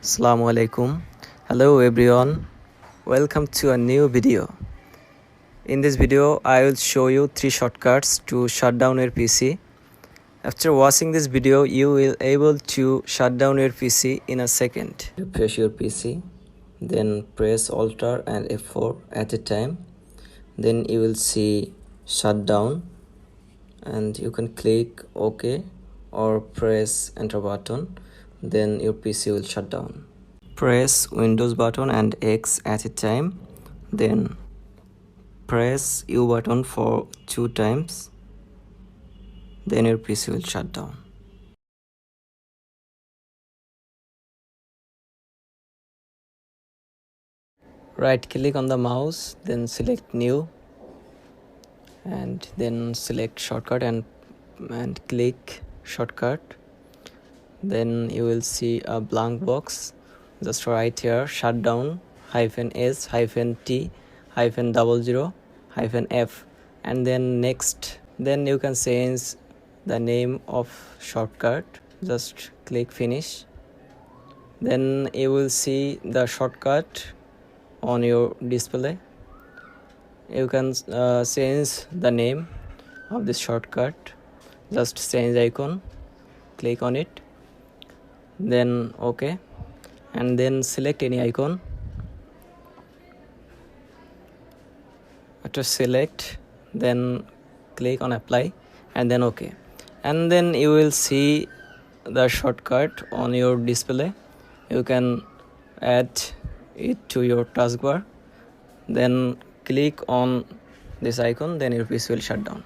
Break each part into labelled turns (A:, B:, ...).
A: Assalamu alaikum. Hello everyone. Welcome to a new video. In this video, I will show you 3 shortcuts to shut down your PC. After watching this video, you will able to shut down your PC in a second. Refresh your PC, then press Alt and F4 at a time. Then you will see shutdown and you can click OK or press enter button. Then your PC will shut down. Press Windows button and X at a time, then press U button for 2 times, then your PC will shut down. Right click on the mouse, then select new and then select shortcut and click shortcut. Then you will see a blank box. Just write here shutdown -S-T-00-F and then next. Then you can change the name of shortcut. Just click finish. Then you will see the shortcut on your display. You can change the name of this shortcut. Just change icon, click on it, then OK, and then select any icon. After select, then click on apply and then OK, and then you will see the shortcut on your display. You can add it to your taskbar, then click on this icon, then your PC will shut down.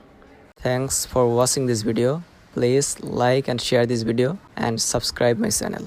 A: Thanks for watching this video. Please like and share this video and subscribe my channel.